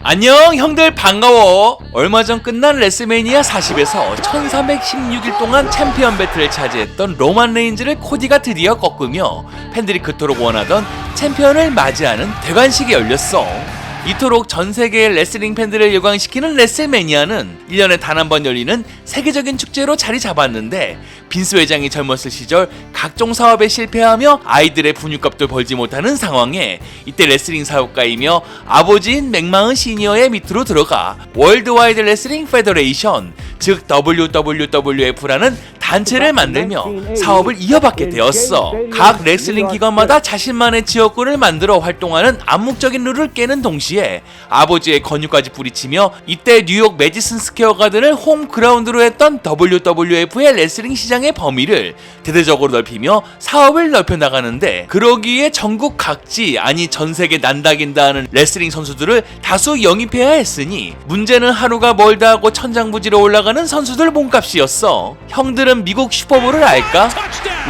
안녕 형들 반가워. 얼마 전 끝난 레슬매니아 40에서 1316일 동안 챔피언 배틀을 차지했던 로만 레인즈를 코디가 드디어 꺾으며 팬들이 그토록 원하던 챔피언을 맞이하는 대관식이 열렸어. 이토록 전세계의 레슬링 팬들을 열광시키는 레슬매니아는 1년에 단 한 번 열리는 세계적인 축제로 자리 잡았는데, 빈스 회장이 젊었을 시절 각종 사업에 실패하며 아이들의 분유값도 벌지 못하는 상황에 이때 레슬링 사업가이며 아버지인 맥마흔 시니어의 밑으로 들어가 월드와이드 레슬링 페더레이션, 즉 WWWF라는 단체를 만들며 사업을 이어받게 되었어. 각 레슬링 기관마다 자신만의 지역구를 만들어 활동하는 암묵적인 룰을 깨는 동시에 아버지의 권유까지 뿌리치며 이때 뉴욕 매디슨 스퀘어 가든을 홈 그라운드로 했던 WWF의 레슬링 시장의 범위를 대대적으로 넓히며 사업을 넓혀나가는데, 그러기에 전국 각지, 아니 전세계 난다긴다 하는 레슬링 선수들을 다수 영입해야 했으니 문제는 하루가 멀다 하고 천장부지로 올라가는 선수들 몸값이었어. 형들은 미국 슈퍼볼을 알까?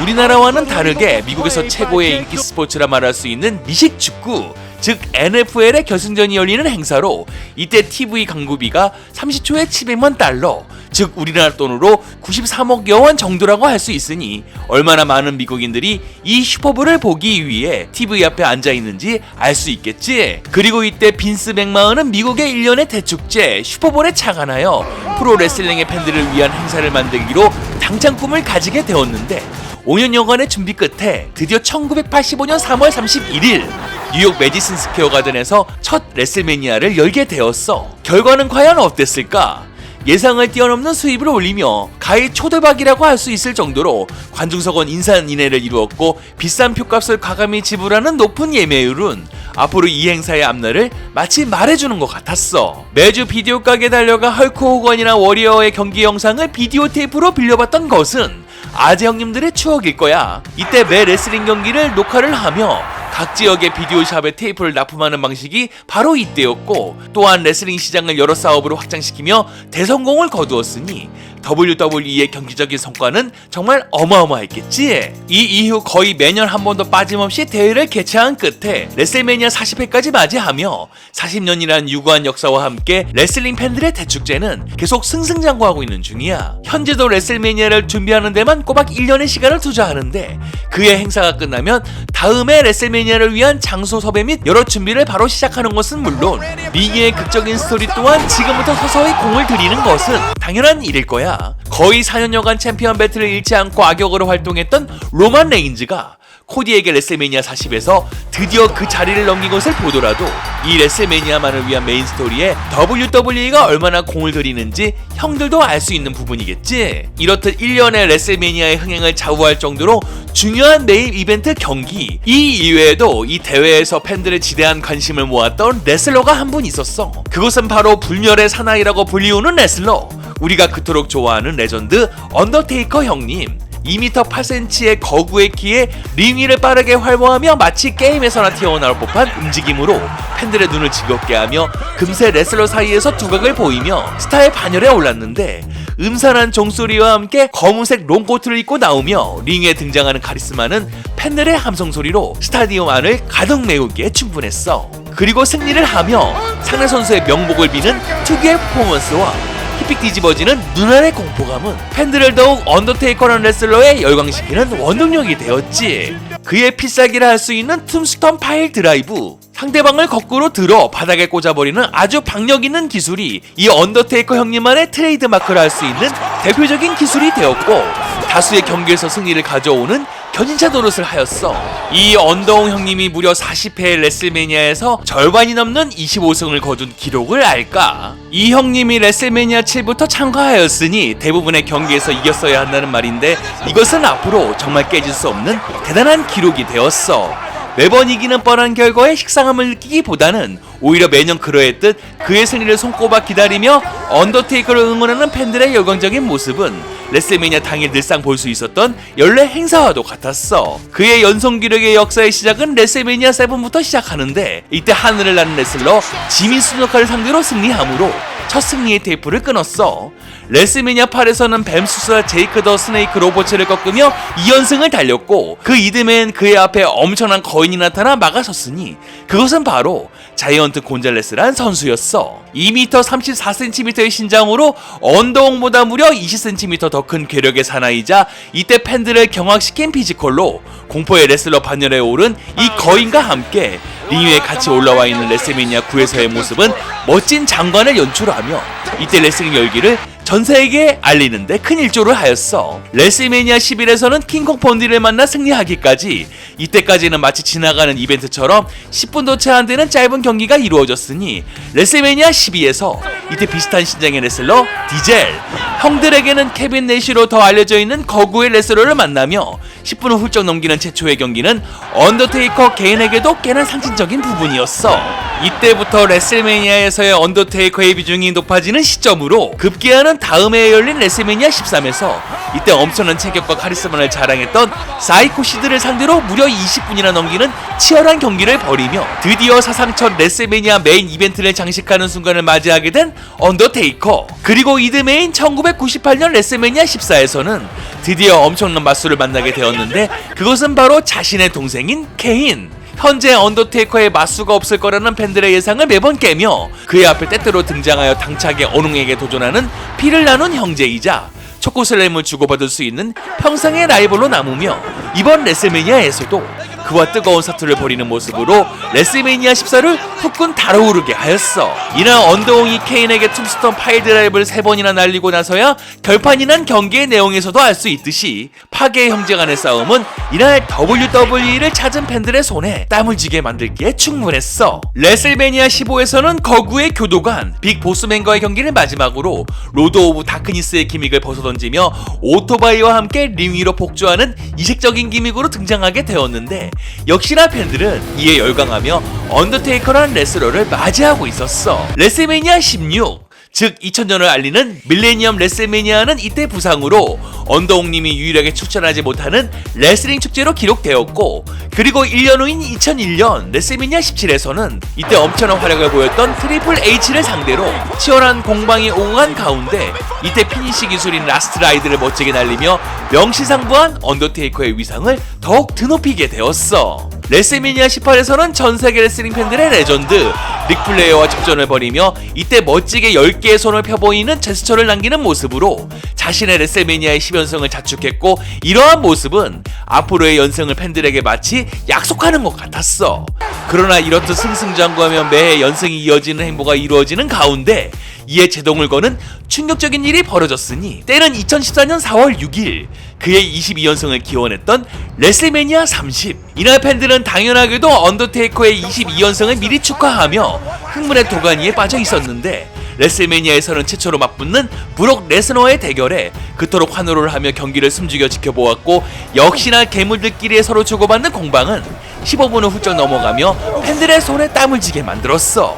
우리나라와는 다르게 미국에서 최고의 인기 스포츠라 말할 수 있는 미식 축구, 즉 NFL의 결승전이 열리는 행사로 이때 TV 광고비가 30초에 $700만, 즉 우리나라 돈으로 93억여 원 정도라고 할 수 있으니 얼마나 많은 미국인들이 이 슈퍼볼을 보기 위해 TV 앞에 앉아있는지 알 수 있겠지. 그리고 이때 빈스 맥마흔은 미국의 1년의 대축제 슈퍼볼에 착안하여 프로레슬링의 팬들을 위한 행사를 만들기로 당찬 꿈을 가지게 되었는데, 5년여간의 준비 끝에 드디어 1985년 3월 31일 뉴욕 매디슨 스퀘어 가든에서 첫 레슬매니아를 열게 되었어. 결과는 과연 어땠을까? 예상을 뛰어넘는 수입을 올리며 가히 초대박이라고 할 수 있을 정도로 관중석원 인산인해를 이루었고, 비싼 표값을 과감히 지불하는 높은 예매율은 앞으로 이 행사의 앞날을 마치 말해주는 것 같았어. 매주 비디오 가게 달려가 헐크 호건이나 워리어의 경기 영상을 비디오 테이프로 빌려봤던 것은 아재 형님들의 추억일 거야. 이때 매 레슬링 경기를 녹화를 하며 각 지역의 비디오샵에 테이프를 납품하는 방식이 바로 이때였고, 또한 레슬링 시장을 여러 사업으로 확장시키며 대성공을 거두었으니 WWE의 경기적인 성과는 정말 어마어마했겠지. 이 이후 거의 매년 한 번도 빠짐없이 대회를 개최한 끝에 레슬매니아 40회까지 맞이하며 40년이란 유구한 역사와 함께 레슬링 팬들의 대축제는 계속 승승장구하고 있는 중이야. 현재도 레슬매니아를 준비하는 데만 꼬박 1년의 시간을 투자하는데, 그의 행사가 끝나면 다음에 레슬매니아를 위한 장소 섭외 및 여러 준비를 바로 시작하는 것은 물론 링의 극적인 스토리 또한 지금부터 서서히 공을 들이는 것은 당연한 일일 거야. 거의 4년여간 챔피언 배틀을 잃지 않고 악역으로 활동했던 로만 레인즈가 코디에게 레슬매니아 40에서 드디어 그 자리를 넘긴 것을 보더라도 이 레슬매니아만을 위한 메인 스토리에 WWE가 얼마나 공을 들이는지 형들도 알 수 있는 부분이겠지. 이렇듯 1년의 레슬매니아의 흥행을 좌우할 정도로 중요한 메인 이벤트 경기, 이 이외에도 이 대회에서 팬들의 지대한 관심을 모았던 레슬러가 한 분 있었어. 그것은 바로 불멸의 사나이라고 불리우는 레슬러, 우리가 그토록 좋아하는 레전드 언더테이커 형님. 2m 8cm의 거구의 키에 링 위를 빠르게 활보하며 마치 게임에서나 튀어나올 법한 움직임으로 팬들의 눈을 즐겁게 하며 금세 레슬러 사이에서 두각을 보이며 스타의 반열에 올랐는데, 음산한 종소리와 함께 검은색 롱코트를 입고 나오며 링에 등장하는 카리스마는 팬들의 함성소리로 스타디움 안을 가득 메우기에 충분했어. 그리고 승리를 하며 상대 선수의 명복을 비는 특유의 퍼포먼스와 힙픽 뒤집어지는 눈알의 공포감은 팬들을 더욱 언더테이커라는 레슬러에 열광시키는 원동력이 되었지. 그의 필살기라 할 수 있는 툼스톤 파일 드라이브, 상대방을 거꾸로 들어 바닥에 꽂아버리는 아주 박력 있는 기술이 이 언더테이커 형님만의 트레이드마크라 할 수 있는 대표적인 기술이 되었고, 다수의 경기에서 승리를 가져오는 견인차 노릇을 하였어. 이 언더홍 형님이 무려 40회의 레슬매니아에서 절반이 넘는 25승을 거둔 기록을 알까? 이 형님이 레슬매니아 7부터 참가하였으니 대부분의 경기에서 이겼어야 한다는 말인데, 이것은 앞으로 정말 깨질 수 없는 대단한 기록이 되었어. 매번 이기는 뻔한 결과에 식상함을 느끼기보다는 오히려 매년 그러했듯 그의 승리를 손꼽아 기다리며 언더테이커를 응원하는 팬들의 열광적인 모습은 레슬매니아 당일 늘상 볼 수 있었던 연례 행사와도 같았어. 그의 연속 기록의 역사의 시작은 레슬매니아 7부터 시작하는데, 이때 하늘을 나는 레슬러 지미 수노카를 상대로 승리함으로 첫 승리의 테이프를 끊었어. 레슬매니아 8에서는 뱀수사 제이크 더 스네이크 로버츠를 꺾으며 2연승을 달렸고, 그 이듬해엔 그의 앞에 엄청난 거인이 나타나 막아섰으니 그것은 바로 자이언트 브리언트 곤잘레스란 선수였어. 2m 34cm의 신장으로 언더홍보다 무려 20cm 더 큰 괴력의 사나이자 이때 팬들을 경악시킨 피지컬로 공포의 레슬러 반열에 오른 이 거인과 함께 링 위에 같이 올라와 있는 레슬매니아 9에서의 모습은 멋진 장관을 연출하며 이때 레슬링 열기를 전 세계에 알리는데 큰 일조를 하였어. 레슬매니아 11에서는 킹콩 펀디를 만나 승리하기까지 이때까지는 마치 지나가는 이벤트처럼 10분도 채 안 되는 짧은 경기가 이루어졌으니 레슬매니아 12에서 이때 비슷한 신장의 레슬러 디젤, 형들에게는 케빈 내시로 더 알려져 있는 거구의 레슬러를 만나며 10분을 훌쩍 넘기는 최초의 경기는 언더테이커 개인에게도 꽤나 상징적인 부분이었어. 이때부터 레슬매니아에서의 언더테이커의 비중이 높아지는 시점으로 급기야는 다음해에 열린 레슬매니아 13에서 이때 엄청난 체격과 카리스마를 자랑했던 사이코시드를 상대로 무려 20분이나 넘기는 치열한 경기를 벌이며 드디어 사상 첫 레슬매니아 메인 이벤트를 장식하는 순간을 맞이하게 된 언더테이커. 그리고 이듬해인 1998년 레슬매니아 14에서는 드디어 엄청난 맞수를 만나게 되었는데 그것은 바로 자신의 동생인 케인. 현재 언더테이커의 맞수가 없을 거라는 팬들의 예상을 매번 깨며 그의 앞에 때때로 등장하여 당차게 어농에게 도전하는 피를 나눈 형제이자 초코슬램을 주고받을 수 있는 평생의 라이벌로 남으며 이번 레슬매니아에서도 그와 뜨거운 사투를 벌이는 모습으로 레슬매니아 14를 후끈 달아오르게 하였어. 이날 언더홍이 케인에게 툼스톤 파일드라이브를 3번이나 날리고 나서야 결판이 난 경기의 내용에서도 알 수 있듯이 파괴의 형제 간의 싸움은 이날 WWE를 찾은 팬들의 손에 땀을 쥐게 만들기에 충분했어. 레슬매니아 15에서는 거구의 교도관 빅 보스맨과의 경기를 마지막으로 로드 오브 다크니스의 기믹을 벗어던지며 오토바이와 함께 링 위로 폭주하는 이색적인 기믹으로 등장하게 되었는데 역시나 팬들은 이에 열광하며 언더테이커라는 레슬러를 맞이하고 있었어. 레슬매니아 16, 즉 2000년을 알리는 밀레니엄 레슬매니아는 이때 부상으로 언더홍님이 유일하게 출전하지 못하는 레슬링 축제로 기록되었고, 그리고 1년 후인 2001년 레슬매니아 17에서는 이때 엄청난 활약을 보였던 트리플 H를 상대로 치열한 공방이 오고 간 가운데 이때 피니시 기술인 라스트 라이드를 멋지게 날리며 명시상부한 언더테이커의 위상을 더욱 드높이게 되었어. 레슬매니아 18에서는 전세계 레슬링 팬들의 레전드 릭 플레이어와 접전을 벌이며 이때 멋지게 10개의 손을 펴보이는 제스처를 남기는 모습으로 자신의 레슬매니아의 10연승을 자축했고, 이러한 모습은 앞으로의 연승을 팬들에게 마치 약속하는 것 같았어. 그러나 이렇듯 승승장구하며 매해 연승이 이어지는 행보가 이루어지는 가운데 이에 제동을 거는 충격적인 일이 벌어졌으니 때는 2014년 4월 6일 그의 22연승을 기원했던 레슬매니아 30. 이날 팬들은 당연하게도 언더테이커의 22연승을 미리 축하하며 흥분의 도가니에 빠져 있었는데, 레슬매니아에서는 최초로 맞붙는 브록 레스너의 대결에 그토록 환호를 하며 경기를 숨죽여 지켜보았고, 역시나 괴물들끼리 서로 주고받는 공방은 15분을 훌쩍 넘어가며 팬들의 손에 땀을 쥐게 만들었어.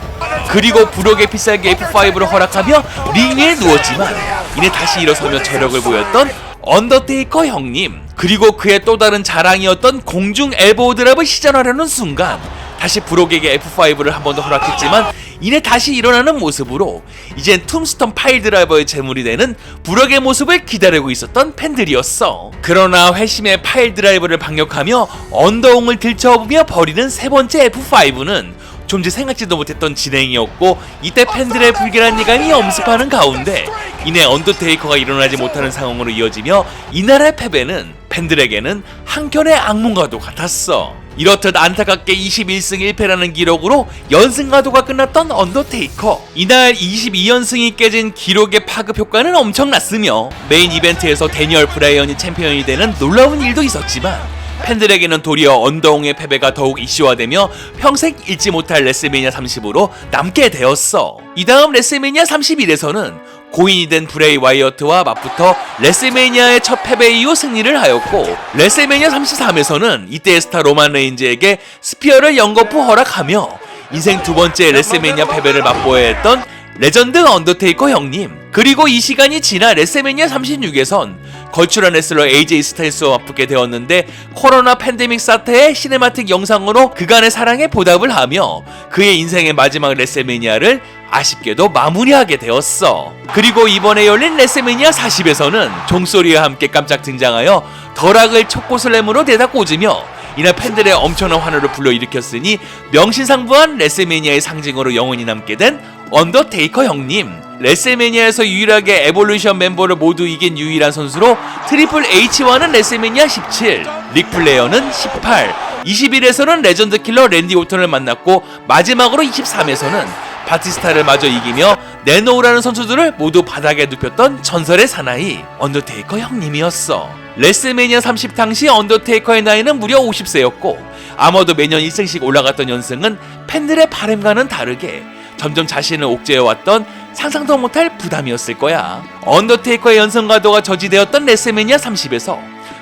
그리고 브록의 필살기 F5를 허락하며 링 위에 누웠지만 이내 다시 일어서며 저력을 보였던 언더테이커 형님. 그리고 그의 또 다른 자랑이었던 공중 엘보우 드랍을 시전하려는 순간 다시 브록에게 F5를 한 번 더 허락했지만 이내 다시 일어나는 모습으로 이젠 툼스톤 파일 드라이버의 제물이 되는 브록의 모습을 기다리고 있었던 팬들이었어. 그러나 회심의 파일 드라이버를 반격하며 언더홍을 들쳐오며 버리는 세 번째 F5는 좀지 생각지도 못했던 진행이었고, 이때 팬들의 불길한 예감이 엄습하는 가운데 이내 언더테이커가 일어나지 못하는 상황으로 이어지며 이날의 패배는 팬들에게는 한켠의 악몽과도 같았어. 이렇듯 안타깝게 21승 1패라는 기록으로 연승가도가 끝났던 언더테이커. 이날 22연승이 깨진 기록의 파급 효과는 엄청났으며 메인 이벤트에서 데니얼 브라이언이 챔피언이 되는 놀라운 일도 있었지만 팬들에게는 도리어 언더홍의 패배가 더욱 이슈화되며 평생 잊지 못할 레슬매니아 30으로 남게 되었어. 이 다음 레슬매니아 31에서는 고인이 된 브레이 와이어트와 맞붙어 레슬매니아의 첫 패배 이후 승리를 하였고, 레슬매니아 33에서는 이때의 스타 로만 레인즈에게 스피어를 연거푸 허락하며 인생 두 번째 레슬매니아 패배를 맛보아야 했던 레전드 언더테이커 형님. 그리고 이 시간이 지나 레슬매니아 36에선 걸출한 레슬러 AJ 스타일스와 맞붙게 되었는데 코로나 팬데믹 사태의 시네마틱 영상으로 그간의 사랑에 보답을 하며 그의 인생의 마지막 레슬매니아를 아쉽게도 마무리하게 되었어. 그리고 이번에 열린 레슬매니아 40에서는 종소리와 함께 깜짝 등장하여 덜악을 초코슬램으로 대다 꽂으며 이날 팬들의 엄청난 환호를 불러일으켰으니 명실상부한 레슬매니아의 상징으로 영원히 남게 된 언더테이커 형님. 레슬매니아에서 유일하게 에볼루션 멤버를 모두 이긴 유일한 선수로 트리플 H와는 레슬매니아 17, 릭플레어는 18, 21에서는 레전드 킬러 랜디 오턴을 만났고 마지막으로 23에서는 바티스타를 마저 이기며 내놓으라는 선수들을 모두 바닥에 눕혔던 전설의 사나이 언더테이커 형님이었어. 레슬매니아 30 당시 언더테이커의 나이는 무려 50세였고 아마도 매년 1승씩 올라갔던 연승은 팬들의 바람과는 다르게 점점 자신을 옥죄해왔던 상상도 못할 부담이었을 거야. 언더테이커의 연승가도가 저지되었던 레슬매니아 30에서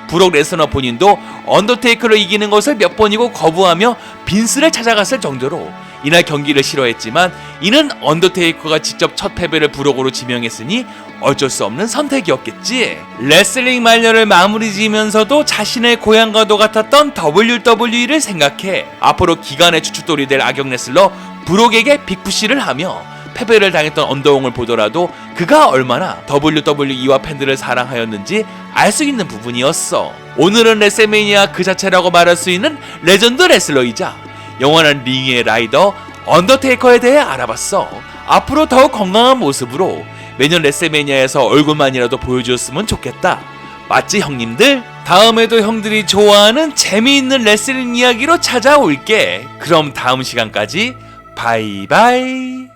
브록 레스너 본인도 언더테이커를 이기는 것을 몇 번이고 거부하며 빈스를 찾아갔을 정도로 이날 경기를 싫어했지만 이는 언더테이커가 직접 첫 패배를 브록으로 지명했으니 어쩔 수 없는 선택이었겠지. 레슬링 말년을 마무리 지으면서도 자신의 고향과도 같았던 WWE를 생각해 앞으로 기간의 추춧돌이 될 악역 레슬러 브록에게 빅푸시를 하며 패배를 당했던 언더홍을 보더라도 그가 얼마나 WWE와 팬들을 사랑하였는지 알 수 있는 부분이었어. 오늘은 레슬매니아 그 자체라고 말할 수 있는 레전드 레슬러이자 영원한 링의 라이더 언더테이커에 대해 알아봤어. 앞으로 더욱 건강한 모습으로 매년 레슬매니아에서 얼굴만이라도 보여주었으면 좋겠다. 맞지 형님들? 다음에도 형들이 좋아하는 재미있는 레슬링 이야기로 찾아올게. 그럼 다음 시간까지 바이바이.